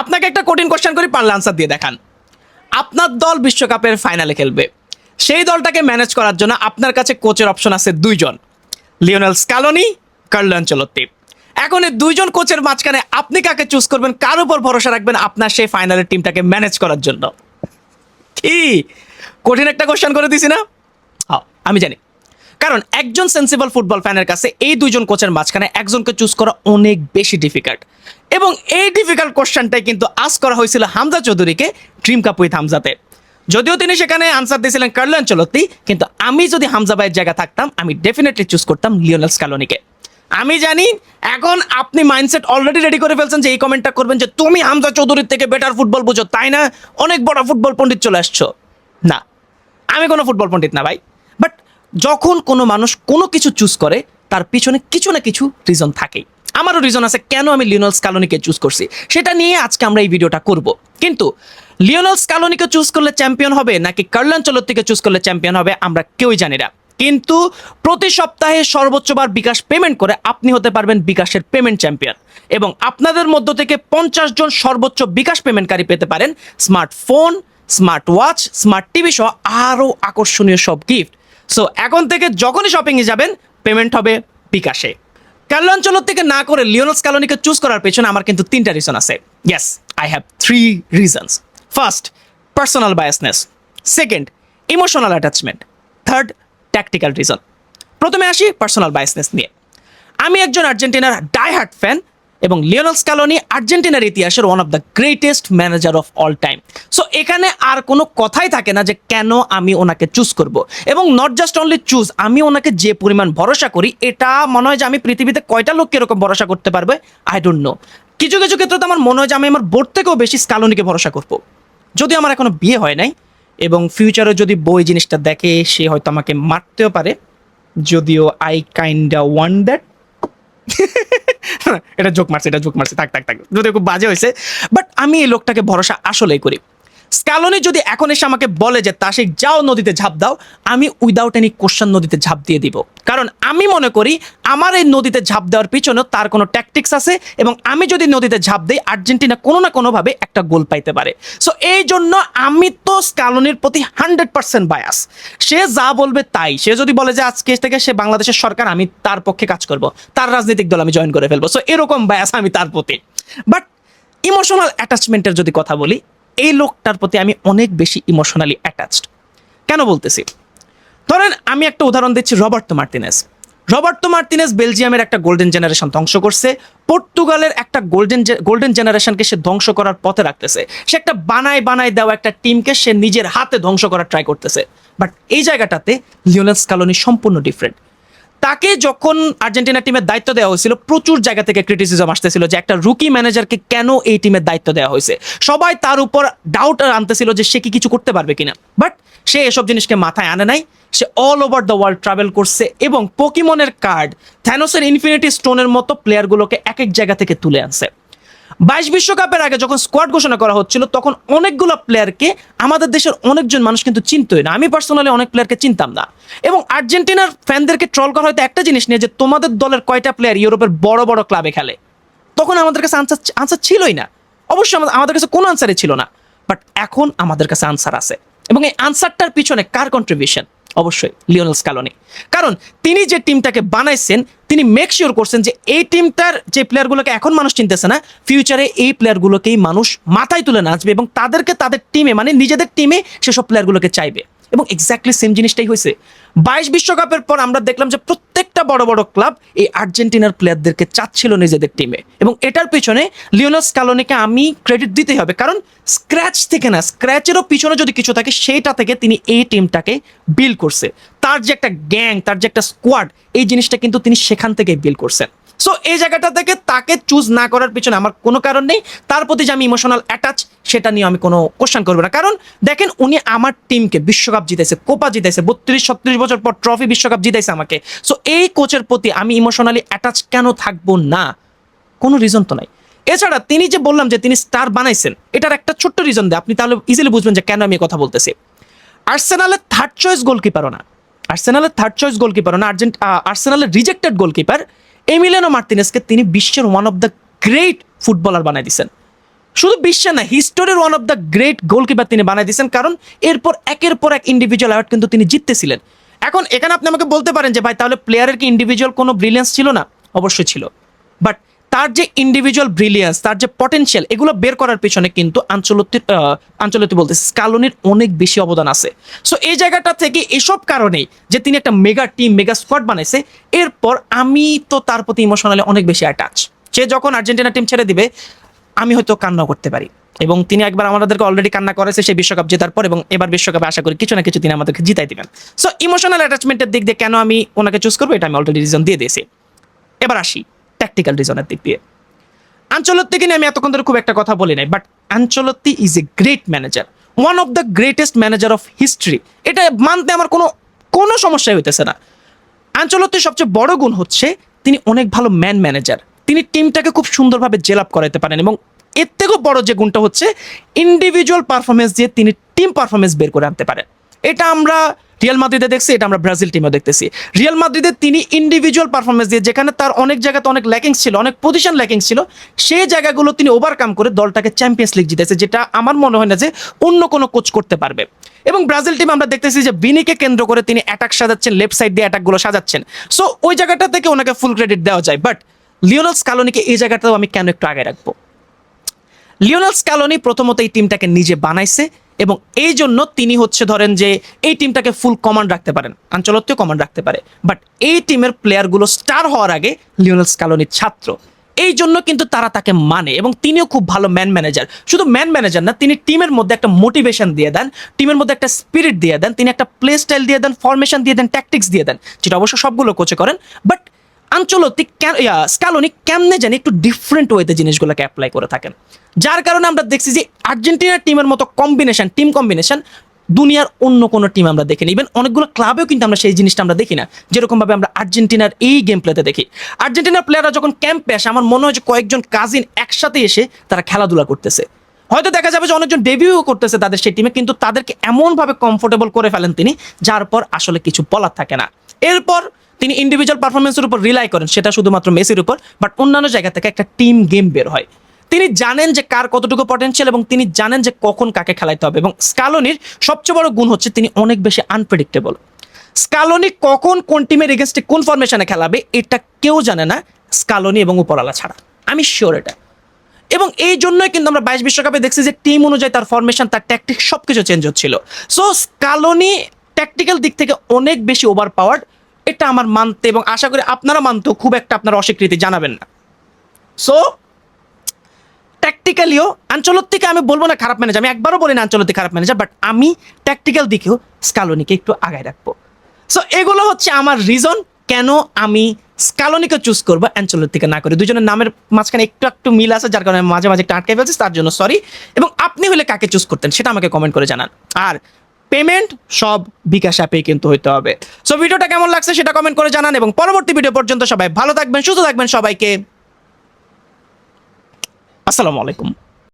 আপনাকে একটা কঠিন কোশ্চেন করি, পারলে আনসার দিয়ে দেখান। আপনার দল বিশ্বকাপের ফাইনালে খেলবে, সেই দলটাকে ম্যানেজ করার জন্য আপনার কাছে কোচের অপশন আছে দুইজন, লিওনেল স্ক্যালোনি, কার্লো আনচেলত্তি। এখন এই দুইজন কোচের মাঝখানে আপনি কাকে চুজ করবেন, কার উপর ভরসা রাখবেন আপনার সেই ফাইনালের টিমটাকে ম্যানেজ করার জন্য? কি কঠিন একটা কোশ্চেন করে দিছি না? হ্যাঁ, আমি জানি, কারণ একজন সেন্সিবল ফুটবল ফ্যানের কাছে এই দুইজন কোচের মাঝখানে একজনকে চুজ করা অনেক বেশি ডিফিকাল্ট। এবং এই ডিফিকাল্ট কোশ্চেনটাই কিন্তু আজ করা হয়েছিল হামজা চৌধুরীকে ড্রিম কাপ উইথ হামজাতে। যদিও তিনি সেখানে আনসার দিয়েছিলেন কার্লো আনচেলত্তি, কিন্তু আমি যদি হামজা ভাইয়ের জায়গা থাকতাম আমি ডেফিনেটলি চুজ করতাম লিওনেল স্ক্যালোনিকে। আমি জানি এখন আপনি মাইন্ডসেট অলরেডি রেডি করে ফেলছেন যে এই কমেন্টটা করবেন যে তুমি হামজা চৌধুরীর থেকে বেটার ফুটবল বুঝো, তাই না? অনেক বড় ফুটবল পণ্ডিত চলে আসছো। না, আমি কোনো ফুটবল পণ্ডিত না ভাই। বাট যখন কোনো মানুষ কোনো কিছু চুজ করে তার পিছনে কিছু না কিছু রিজন থাকেই। আমারও রিজন আছে কেন আমি লিওনেল স্ক্যালোনিকে চুজ করছি, সেটা নিয়ে আজকে আমরা এই ভিডিওটা করব। কিন্তু লিওনেল স্ক্যালোনিকে চুজ করলে চ্যাম্পিয়ন হবে নাকি কার্লো আনচেলত্তিকে চুজ করলে চ্যাম্পিয়ন হবে আমরা কেউই জানি না। কিন্তু প্রতি সপ্তাহে সর্বোচ্চবার বিকাশ পেমেন্ট করে আপনি হতে পারবেন বিকাশের পেমেন্ট চ্যাম্পিয়ন, এবং আপনাদের মধ্য থেকে 50 জন সর্বোচ্চ বিকাশ পেমেন্টকারী পেতে পারেন smartphone, smart watch, smart TV সহ আরও আকর্ষণীয় সব গিফট। সো এখন থেকে যখনই শপিংয়ে যাবেন পেমেন্ট হবে বিকাশে। কার্লো আনচেলত্তিকে না করে লিওনেল স্ক্যালোনিকে চুজ করার পেছনে আমার কিন্তু 3টা রিজন আছে। Yes, I have 3 reasons. First, personal biasness. Second, emotional attachment. Third, tactical reason. প্রথমে আসি পার্সোনাল বায়াসনেস নিয়ে। আমি একজন আর্জেন্টিনার ডাই হার্ট ফ্যান, এবং লিওনেল স্ক্যালোনি আর্জেন্টিনার ইতিহাসের one of the greatest manager of all time. So এখানে আর কোনো কথাই থাকে না যে কেন আমি ওনাকে চুজ করব। এবং নট জাস্ট অনলি চুজ, আমি ওনাকে যে পরিমাণ ভরসা করি এটা মনে হয় যে আমি পৃথিবীতে কয়টা লোককে এরকম ভরসা করতে পারবে আই ডোন্ট নো। কিছু কিছু ক্ষেত্রে তো আমার মনে হয় যে আমি আমার বোর্ড থেকেও বেশি স্ক্যালোনিকে ভরসা করব। যদিও আমার এখনো বিয়ে হয় নাই, এবং ফিউচারে যদি বই জিনিসটা দেখে সে হয়তো আমাকে মারতেও পারে, যদিও আই কাইন্ডা ওয়ান্ট দ্যাট। এটা জোক মারছে, থাক, যদিও খুব বাজে হয়েছে। বাট আমি এই লোকটাকে ভরসা আসলেই করি। স্ক্যালোনি যদি এখন এসে আমাকে বলে যে তাসিক যাও নদীতে ঝাঁপ দাও, আমি উইদাউট এনি কোশ্চেন নদীতে ঝাঁপ দিয়ে দিব। কারণ আমি মনে করি আমার এই নদীতে ঝাঁপ দেওয়ার পিছনেও তার কোনো ট্যাকটিক্স আছে, এবং আমি যদি নদীতে ঝাঁপ দিই আর্জেন্টিনা কোনো না কোনোভাবে একটা গোল পাইতে পারে। সো এই জন্য আমি তো স্ক্যালোনির প্রতি 100% বায়াস। সে যা বলবে তাই। সে যদি বলে যে আজকে থেকে সে বাংলাদেশের সরকার, আমি তার পক্ষে কাজ করব, তার রাজনৈতিক দল আমি জয়েন করে ফেলবো। সো এরকম বায়াস আমি তার প্রতি। বাট ইমোশনাল অ্যাটাচমেন্টের যদি কথা বলি, এই লোকটার প্রতি আমি অনেক বেশি ইমোশনালি অ্যাটাচড। কেন বলতেছি? ধরেন আমি একটা উদাহরণ দিচ্ছি, রবার্তো মার্তিনেজ বেলজিয়ামের একটা গোল্ডেন জেনারেশন ধ্বংস করছে, পর্তুগালের একটা গোল্ডেন জেনারেশনকে সে ধ্বংস করার পথে রাখতেছে। সে একটা বানায় দেওয়া একটা টিমকে সে নিজের হাতে ধ্বংস করার ট্রাই করতেছে। বাট এই জায়গাটাতে লিওনেল স্ক্যালোনি সম্পূর্ণ ডিফারেন্ট। তাকে যখন আর্জেন্টিনা টিমের দায়িত্ব দেওয়া হয়েছিল প্রচুর জায়গা থেকে ক্রিটিসিজম আসতেছিল যে একটা রুকি ম্যানেজারকে কেন এই টিমের দায়িত্ব দেওয়া হয়েছে। সবাই তার উপর ডাউট আনতেছিল যে সে কি কিছু করতে পারবে কিনা। বাট সে এসব জিনিসকে মাথায় আনে নাই। সে all over the world travel করছে, এবং পোকিমনের কার্ড, থ্যানোসের ইনফিনিটি স্টোনের মতো প্লেয়ারগুলোকে এক এক জায়গা থেকে তুলে আনছে। 22 বিশ্বকাপের আগে যখন স্কোয়াড ঘোষণা করা হচ্ছিল তখন অনেকগুলো প্লেয়ারকে আমাদের দেশের অনেকজন মানুষ কিন্তু চিনতই না। আমি পার্সোনালি অনেক প্লেয়ারকে চিনতাম না। এবং আর্জেন্টিনার ফ্যানদেরকে ট্রল করা হয়তো একটা জিনিস নিয়ে যে তোমাদের দলের কয়টা প্লেয়ার ইউরোপের বড় বড় ক্লাবে খেলে। তখন আমাদের কাছে আনসার ছিলই না। অবশ্যই আমাদের কাছে কোনো আনসারই ছিল না। বাট এখন আমাদের কাছে আনসার আছে, এবং এই আনসারটার পিছনে কার কন্ট্রিবিউশন? অবশ্যই লিওনেল স্ক্যালোনি। কারণ তিনি যে টিমটাকে বানাইছেন তিনি মেক শিওর করছেন যে এই টিমটার যে প্লেয়ারগুলোকে এখন মানুষ চিনতেছে না, ফিউচারে এই প্লেয়ারগুলোকেই মানুষ মাথায় তুলে নাচবে, এবং তাদেরকে তাদের টিমে মানে নিজেদের টিমে সেসব প্লেয়ারগুলোকে চাইবে। এবং এক্স্যাক্টলি সেম জিনিসটাই হয়েছে। 22 বিশ্বকাপের পর আমরা দেখলাম যে প্রত্যেকটা বড় বড় ক্লাব এই আর্জেন্টিনার প্লেয়ারদেরকে চাচ্ছিল নিজেদের টিমে, এবং এটার পিছনে লিওনেল স্ক্যালোনিকে আমি ক্রেডিট দিতেই হবে। কারণ স্ক্র্যাচ থেকে না, স্ক্র্যাচেরও পিছনে যদি কিছু থাকে সেইটা থেকে তিনি এই টিমটাকে বিল্ড করছে। তার যে একটা গ্যাং, তার যে একটা স্কোয়াড, এই জিনিসটা কিন্তু তিনি সেখান থেকে বিল্ড করছেন। সো এই জায়গাটা থেকে তাকে চুজ না করার পিছনে আমার কোনো কারণ নেই। তার প্রতি যে আমি ইমোশনাল অ্যাটাচ সেটা নিয়ে আমি কোনো কোশ্চেন করবো না। কারণ দেখেন উনি আমার টিমকে বিশ্বকাপ জিতাইছে, কোপা জিতাইছে, 32-36 বছর পর ট্রফি বিশ্বকাপ জিতাইছে আমাকে। সো এই কোচের প্রতি আমি ইমোশনালি অ্যাটাচ কেন থাকবো না? কোনো রিজন তো নাই। এছাড়া তিনি যে বললাম যে তিনি স্টার বানাইছেন, এটার একটা ছোট্ট রিজন দেয়, আপনি তাহলে ইজিলি বুঝবেন যে কেন আমি কথা বলতেছি। আর্সেনালের থার্ড চয়েস গোলকিপারও না, আর্সেনালের রিজেক্টেড গোলকিপার এমিলিয়ানো মার্তিনেজকে তিনি বিশ্বের one of the great footballer বানাই দিচ্ছেন। শুধু বিশ্বে না, হিস্টোরির one of the great goalkeeper তিনি বানাই দিয়েছেন, কারণ এরপর একের পর এক ইন্ডিভিজুয়াল অ্যাওয়ার্ড কিন্তু তিনি জিততেছিলেন। এখন এখানে আপনি আমাকে বলতে পারেন যে ভাই তাহলে প্লেয়ারের কি ইন্ডিভিজুয়াল কোনো ব্রিলিয়েন্স ছিল না? অবশ্যই ছিল, বাট তার যে ইন্ডিভিজুয়াল ব্রিলিয়েন্স, তার যে পটেনশিয়াল, এগুলো বের করার পিছনে কিন্তু আঞ্চলতি বলতে স্কালোনির অনেক বেশি অবদান আছে। সো এই জায়গাটা থেকে এসব কারণেই যে তিনি একটা মেগা টিম, মেগা স্কোয়াড বানাইছে, এরপর আমি তো তার প্রতি ইমোশনালি অনেক বেশি অ্যাটাচ। সে যখন আর্জেন্টিনা টিম ছেড়ে দিবে আমি হয়তো কান্না করতে পারি, এবং তিনি একবার আমাদেরকে অলরেডি কান্না করেছে সেই বিশ্বকাপ জেতার পর, এবং এবার বিশ্বকাপে আশা করি কিছু না কিছু তিনি আমাদেরকে জিতাই দিবেন। সো ইমোশনাল অ্যাটাচমেন্টের দিক দিয়ে কেন আমি ওনাকে চুজ করবো, এটা আমি অলরেডি রিজন দিয়ে দিয়েছি। এবার আসি ট্যাকটিক্যাল রিজনের দিক দিয়ে। আঞ্চলত্তিকে নিয়ে আমি এতক্ষণ ধরে খুব একটা কথা বলি নাই, but আঞ্চলত্তি is a great manager, one of the greatest manager of history. এটা মানতে আমার কোনো সমস্যাই হইতেছে না। আঞ্চলত্তির সবচেয়ে বড় গুণ হচ্ছে তিনি অনেক ভালো ম্যানেজার। তিনি টিমটাকে খুব সুন্দরভাবে জেল আপ করাতে পারেন, এবং এর থেকেও বড় যে গুণটা হচ্ছে ইন্ডিভিজুয়াল পারফরমেন্স দিয়ে তিনি টিম পারফরমেন্স বের করে আনতে পারেন। এটা আমরা রিয়াল মাদ্রিদে দেখছি, এটা আমরা ব্রাজিল টিমেও দেখতেছি। রিয়াল মাদ্রিদে তিনি ইন্ডিভিজুয়াল পারফরমেন্স দিয়ে, যেখানে তার অনেক জায়গাতে অনেক ল্যাকিংস ছিল, অনেক পজিশন ল্যাকিংস ছিল, সেই জায়গাগুলো তিনি ওভারকাম করে দলটাকে চ্যাম্পিয়ন্স লিগ জিতেছে, যেটা আমার মনে হয় না যে অন্য কোনো কোচ করতে পারবে। এবং ব্রাজিল টিমে আমরা দেখতেছি যে বিনিকে কেন্দ্র করে তিনি অ্যাটাক সাজাচ্ছেন, লেফট সাইড দিয়ে অ্যাটাকগুলো সাজাচ্ছেন। সো ওই জায়গাটা থেকে ওনাকে ফুল ক্রেডিট দেওয়া যায়। বাট লিওনেল স্কালোনিকে এই জায়গাটাও আমি কেন একটু আগে রাখবো? লিওনেল স্কালোনি প্রথমত এই টিমটাকে নিজে বানাইছে, এবং এই জন্য তিনি হচ্ছে ধরেন যে এই টিমটাকে ফুল কমান্ড রাখতে পারেন, আঞ্চলত্তিও কমান্ড রাখতে পারে। বাট এই টিমের প্লেয়ারগুলো স্টার হওয়ার আগে লিওনেল স্কালোনির ছাত্র, এই জন্য কিন্তু তারা তাকে মানে, এবং তিনিও খুব ভালো ম্যানেজার। শুধু ম্যানেজার না, তিনি টিমের মধ্যে একটা মোটিভেশন দিয়ে দেন, টিমের মধ্যে একটা স্পিরিট দিয়ে দেন, তিনি একটা প্লে স্টাইল দিয়ে দেন, ফরমেশন দিয়ে দেন, ট্যাকটিক্স দিয়ে দেন, যেটা অবশ্য সবগুলো কোচে করেন। বাট আঞ্চলত্তি স্কালোনি কেমনে জানি একটু ডিফারেন্ট ওয়েতে জিনিসগুলোকে অ্যাপ্লাই করে থাকেন, যার কারণে আমরা দেখছি যে আর্জেন্টিনার টিমের মতো টিম কম্বিনেশন দুনিয়ার অন্য কোনো টিম আমরা দেখিনি। ইভেন অনেকগুলো ক্লাবেও কিন্তু আমরা সেই জিনিসটা আমরা দেখি না, যেরকমভাবে আমরা আর্জেন্টিনার এই গেম প্লেতে দেখি। আর্জেন্টিনার প্লেয়াররা যখন ক্যাম্পে আসে, আমার মনে হয় যে কয়েকজন কাজিন একসাথে এসে তারা খেলাধুলা করতেছে। হয়তো দেখা যাবে যে অনেকজন ডেবিউ করতেছে তাদের সেই টিমে, কিন্তু তাদেরকে এমনভাবে কমফোর্টেবল করে ফেলেন তিনি, যার পর আসলে কিছু বলার থাকে না। এরপর তিনি ইন্ডিভিজুয়াল পারফরমেন্সের উপর রিলাই করেন, সেটা শুধুমাত্র মেসির উপর, বাট অন্যান্য জায়গা থেকে একটা টিম গেম বের হয়। তিনি জানেন যে কার কতটুকু পটেনশিয়াল, এবং তিনি জানেন যে কখন কাকে খেলাইতে হবে। এবং স্কালোনির সবচেয়ে বড় গুণ হচ্ছে তিনি অনেক বেশি আনপ্রেডিক্টেবল। স্কালোনি কখন কোন টিমের এগেনস্টে কোন ফরমেশনে খেলাবে এটা কেউ জানে না, স্কালোনি এবং উপরওয়ালা ছাড়া, আমি শিওর এটা। এবং এই জন্যই কিন্তু আমরা 22 বিশ্বকাপে দেখছি যে টিম অনুযায়ী তার ফরমেশন, তার ট্যাকটিক সবকিছু চেঞ্জ হচ্ছিল। সো স্কালোনি ট্যাকটিক্যাল দিক থেকে অনেক বেশি ওভার পাওয়ার্ড, এটা আমার মানতে, এবং আশা করি আপনারা মানতেও খুব একটা আপনারা অস্বীকৃতি জানাবেন না। সো ট্যাকটিক্যালিও আঞ্চলত্তিকে আমি বলবো না খারাপ ম্যানেজার, আমি একবারও বলি না আঞ্চলত্তি খারাপ ম্যানেজার, বাট আমি ট্যাকটিক্যাল দিকেও স্কালোনিকে একটু আগায় রাখবো। সো এগুলো হচ্ছে আমার রিজন কেন আমি স্কালোনিকে চুজ করবো, আঞ্চলত্তিকে না করে। দুজনের নামের মাঝখানে একটু মিল আছে, যার কারণে মাঝে মাঝে একটু আটকে ফেলছি, তার জন্য সরি। এবং আপনি হলে কাকে চুজ করতেন সেটা আমাকে কমেন্ট করে জানান। আর পেমেন্ট সব বিকাশ অ্যাপেই কিন্তু হইতে হবে। সো ভিডিওটা কেমন লাগছে সেটা কমেন্ট করে জানান, এবং পরবর্তী ভিডিও পর্যন্ত সবাই ভালো থাকবেন, সুস্থ থাকবেন। সবাইকে আসসালামু আলাইকুম।